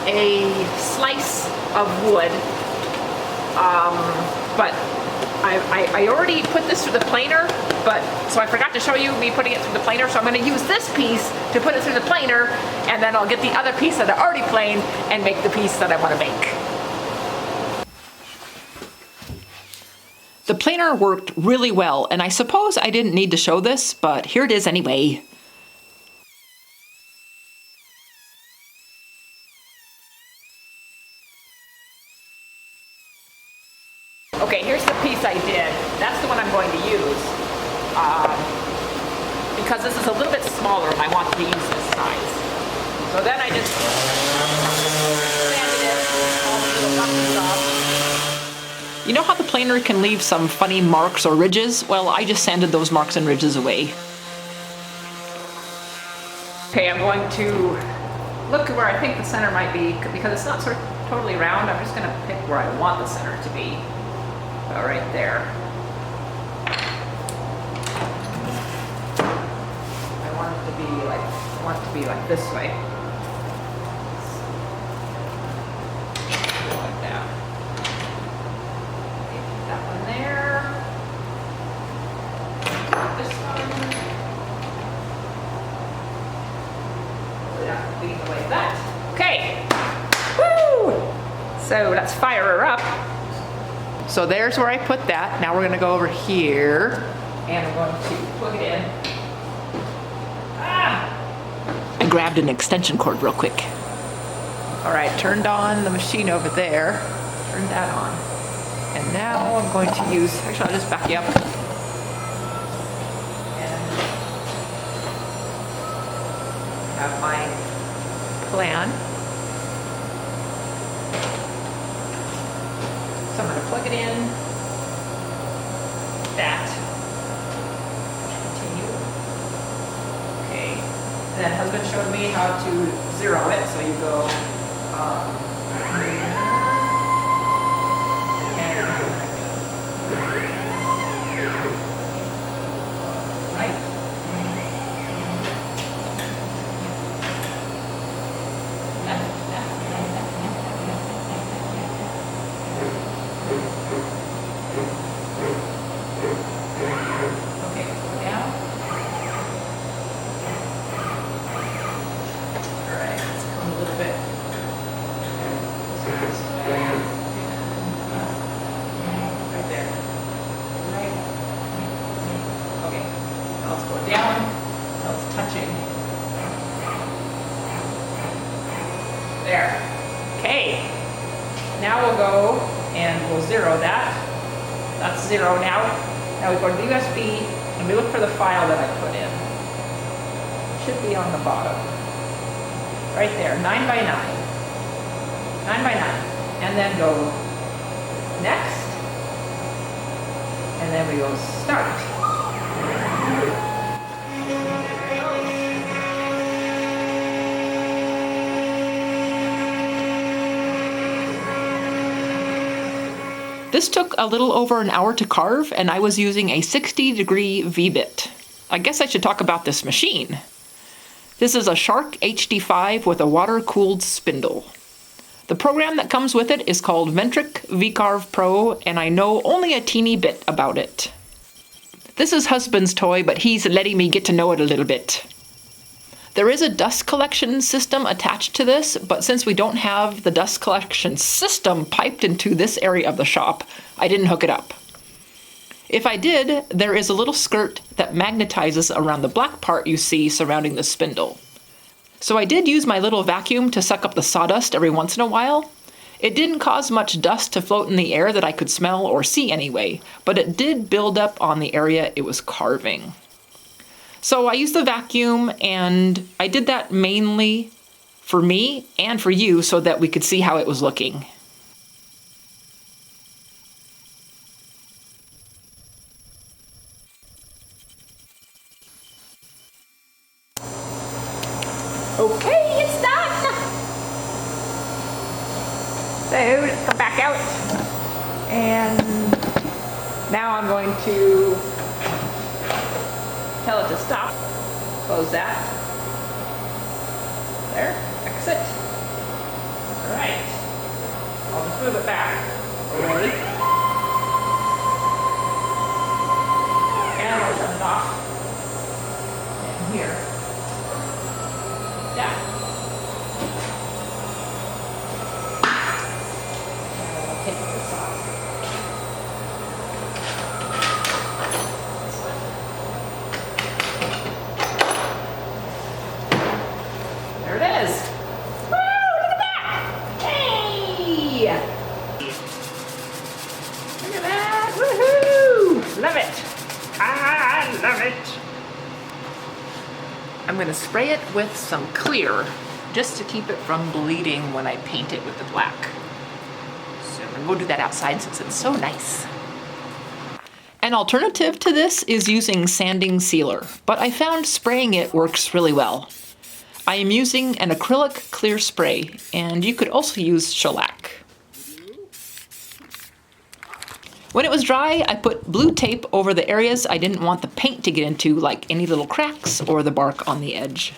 a slice of wood, but I already put this through the planer, so I forgot to show you me putting it through the planer, so I'm going to use this piece to put it through the planer, and then I'll get the other piece that I already planed and make the piece that I want to make. The planer worked really well, and I suppose I didn't need to show this, but here it is anyway. Okay, here's the piece I did. That's the one I'm going to use. Because this is a little bit smaller and I want to use this size. So then I just sanded it, all the little buttons off. You know how the planer can leave some funny marks or ridges? Well, I just sanded those marks and ridges away. Okay, I'm going to look where I think the center might be, because it's not sort of totally round. I'm just going to pick where I want the center to be. Right there. I want it to be like this way. Like that. That one there. This one. Yeah, leave it like that. Okay. Woo! So let's fire her up. So there's where I put that. Now we're going to go over here and I'm going to plug it in. I grabbed an extension cord real quick. All right, turned on the machine over there. Turned that on. And now I'm going to use, actually I'll just back you up. And have my plan. So I'm going to plug it in, that, continue. Okay, and then husband showed me how to zero it, so you go, There. Okay. Now we'll go and we'll zero that. That's zero now. Now we go to the USB and we look for the file that I put in. It should be on the bottom. Right there, 9x9. 9x9. And then go next. And then we go start. This took a little over an hour to carve, and I was using a 60-degree V-bit. I guess I should talk about this machine. This is a Shark HD5 with a water-cooled spindle. The program that comes with it is called Ventric VCarve Pro, and I know only a teeny bit about it. This is husband's toy, but he's letting me get to know it a little bit. There is a dust collection system attached to this, but since we don't have the dust collection system piped into this area of the shop, I didn't hook it up. If I did, there is a little skirt that magnetizes around the black part you see surrounding the spindle. So I did use my little vacuum to suck up the sawdust every once in a while. It didn't cause much dust to float in the air that I could smell or see anyway, but it did build up on the area it was carving. So I used the vacuum, and I did that mainly for me and for you so that we could see how it was looking. Okay, it's done! So let's come back out, and now I'm going to tell it to stop. Close that. There, exit. move it back away. And I'll turn it off. And here. Yeah. And I'll take this off. There it is. Woo! Look at that! Hey! Look at that! Woohoo! Love it! I love it! I'm going to spray it with some clear just to keep it from bleeding when I paint it with the black. So I'm going to go do that outside since it's so nice. An alternative to this is using sanding sealer, but I found spraying it works really well. I am using an acrylic clear spray, and you could also use shellac. When it was dry, I put blue tape over the areas I didn't want the paint to get into, like any little cracks or the bark on the edge.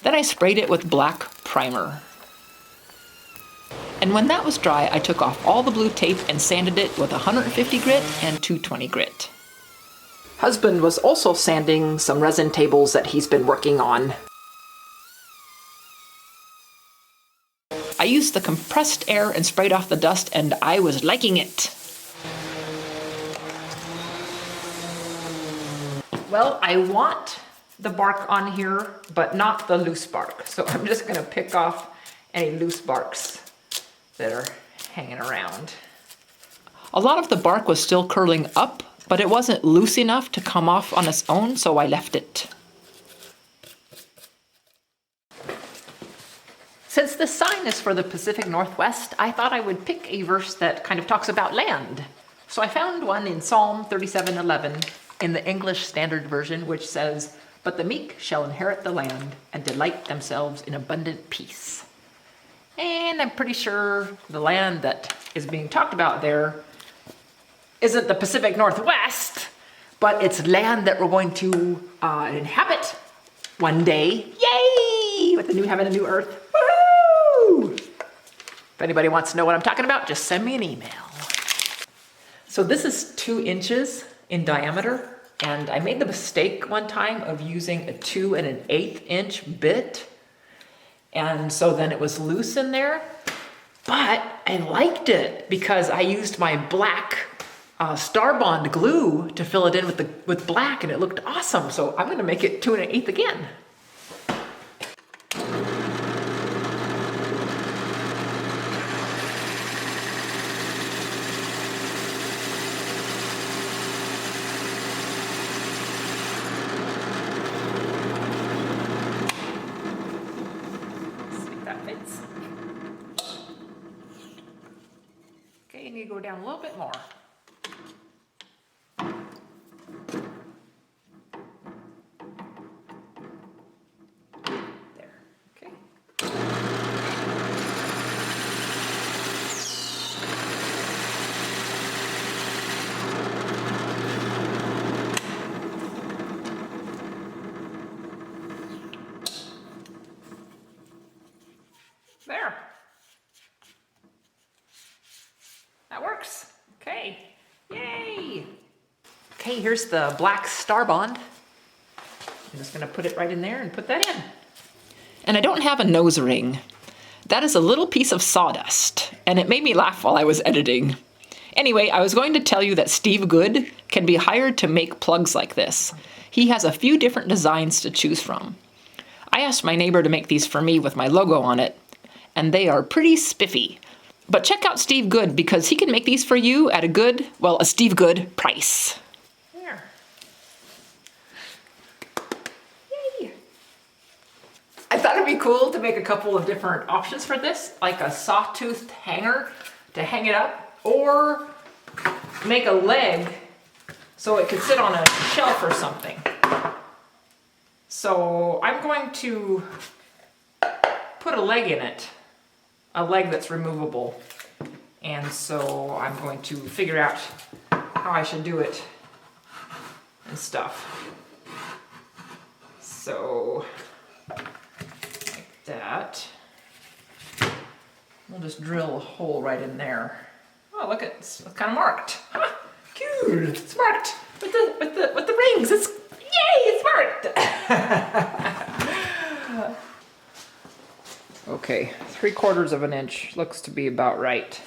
Then I sprayed it with black primer. And when that was dry, I took off all the blue tape and sanded it with 150 grit and 220 grit. Husband was also sanding some resin tables that he's been working on. I used the compressed air and sprayed off the dust, and I was liking it. Well, I want the bark on here, but not the loose bark. So I'm just gonna pick off any loose barks that are hanging around. A lot of the bark was still curling up, but it wasn't loose enough to come off on its own, so I left it. Since the sign is for the Pacific Northwest, I thought I would pick a verse that kind of talks about land. So I found one in Psalm 37:11 in the English Standard Version, which says, "But the meek shall inherit the land and delight themselves in abundant peace." And I'm pretty sure the land that is being talked about there isn't the Pacific Northwest, but it's land that we're going to inhabit one day. Yay! With the new heaven and new earth. Woohoo! If anybody wants to know what I'm talking about, just send me an email. So this is 2 inches in diameter, and I made the mistake one time of using a 2 1/8 inch bit. And so then it was loose in there, but I liked it because I used my black Star Bond glue to fill it in with black, and it looked awesome. So I'm gonna make it 2 1/8 again. Okay, you need to go down a little bit more. There, okay. There. That works. Okay. Yay! Okay, here's the black Star Bond. I'm just gonna put it right in there and put that in. And I don't have a nose ring. That is a little piece of sawdust, and it made me laugh while I was editing. Anyway, I was going to tell you that Steve Good can be hired to make plugs like this. He has a few different designs to choose from. I asked my neighbor to make these for me with my logo on it, and they are pretty spiffy. But check out Steve Good because he can make these for you at a Steve Good price. There. Yay! I thought it'd be cool to make a couple of different options for this, like a sawtooth hanger to hang it up, or make a leg so it could sit on a shelf or something. So I'm going to put a leg in it. A leg that's removable. And so I'm going to figure out how I should do it and stuff. So, like that. We'll just drill a hole right in there. Oh, look, it's kind of marked. Huh, cute. It's marked with the rings. It's yay! It's marked. Okay, 3/4 of an inch looks to be about right.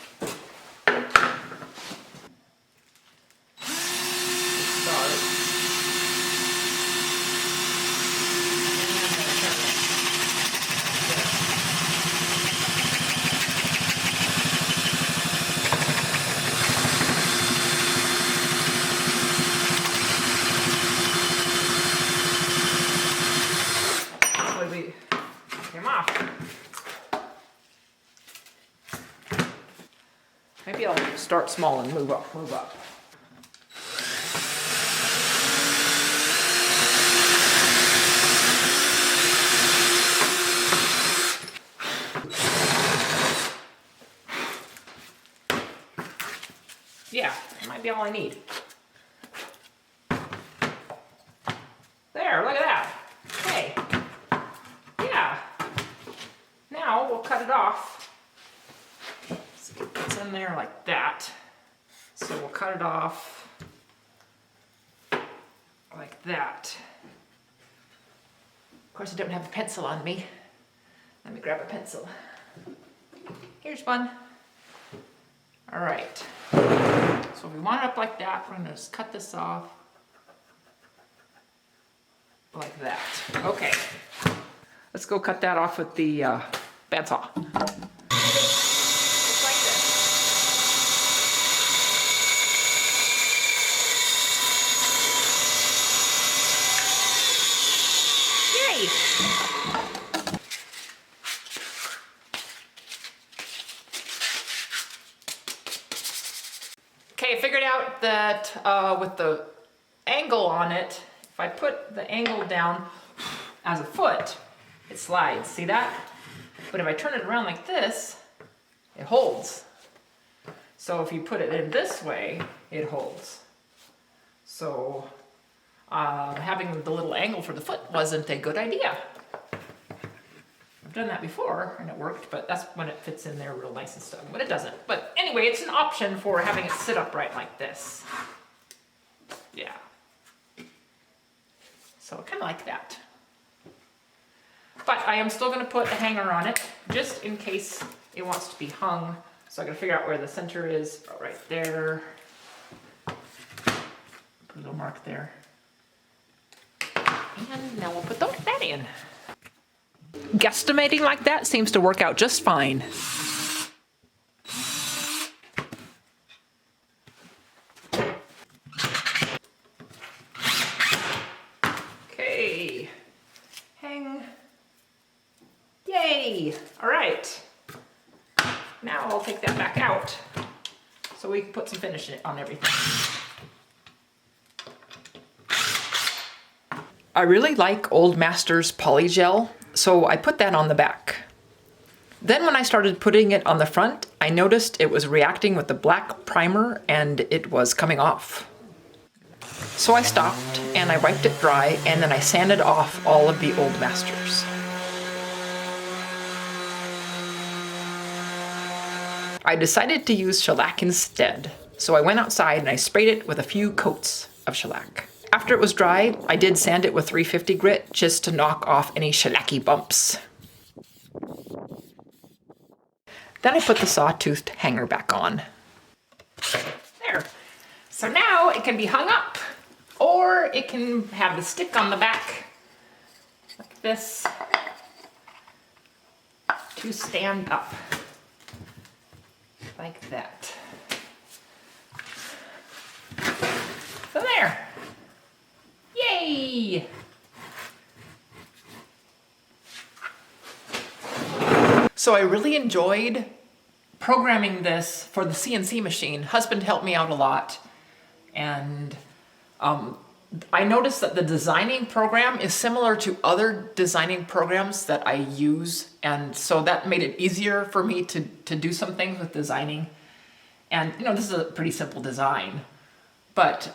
Came off. Maybe I'll start small and move up, move up. Yeah, that might be all I need. There, look at that. Hey. Yeah. Now we'll cut it off. Let's get this in there like that. So we'll cut it off like that. Of course, I don't have a pencil on me. Let me grab a pencil. Here's one. All right. So if we want it up like that, we're gonna just cut this off like that. Okay. Let's go cut that off with the bandsaw. Just like this. Yay! Okay, I figured out that with the angle on it, if I put the angle down as a foot, it slides. See that? But if I turn it around like this, it holds. So if you put it in this way, it holds. So having the little angle for the foot wasn't a good idea. I've done that before and it worked, but that's when it fits in there real nice and stuff. But it doesn't. But anyway, it's an option for having it sit upright like this. Yeah. So kind of like that. But I am still going to put a hanger on it, just in case it wants to be hung. So I got to figure out where the center is. Oh, right there. Put a little mark there. And now we'll put that in. Guesstimating like that seems to work out just fine. Okay. Hang. Yay! All right. Now I'll take that back out so we can put some finish on everything. I really like Old Masters Polygel, so I put that on the back. Then when I started putting it on the front, I noticed it was reacting with the black primer and it was coming off. So I stopped and I wiped it dry and then I sanded off all of the Old Masters. I decided to use shellac instead, so I went outside and I sprayed it with a few coats of shellac. After it was dry, I did sand it with 350 grit just to knock off any shellacky bumps. Then I put the sawtoothed hanger back on. There. So now it can be hung up, or it can have the stick on the back, like this, to stand up. Like that. So there. Yay! So I really enjoyed programming this for the CNC machine. Husband helped me out a lot. And I noticed that the designing program is similar to other designing programs that I use. And so that made it easier for me to do some things with designing. And you know, this is a pretty simple design. But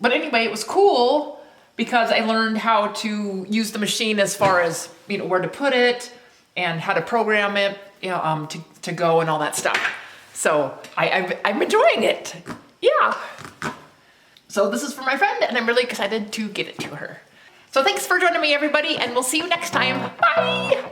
anyway, it was cool because I learned how to use the machine as far as, you know, where to put it and how to program it, to go and all that stuff. So I'm enjoying it. Yeah. So this is for my friend, and I'm really excited to get it to her. So thanks for joining me, everybody, and we'll see you next time. Bye.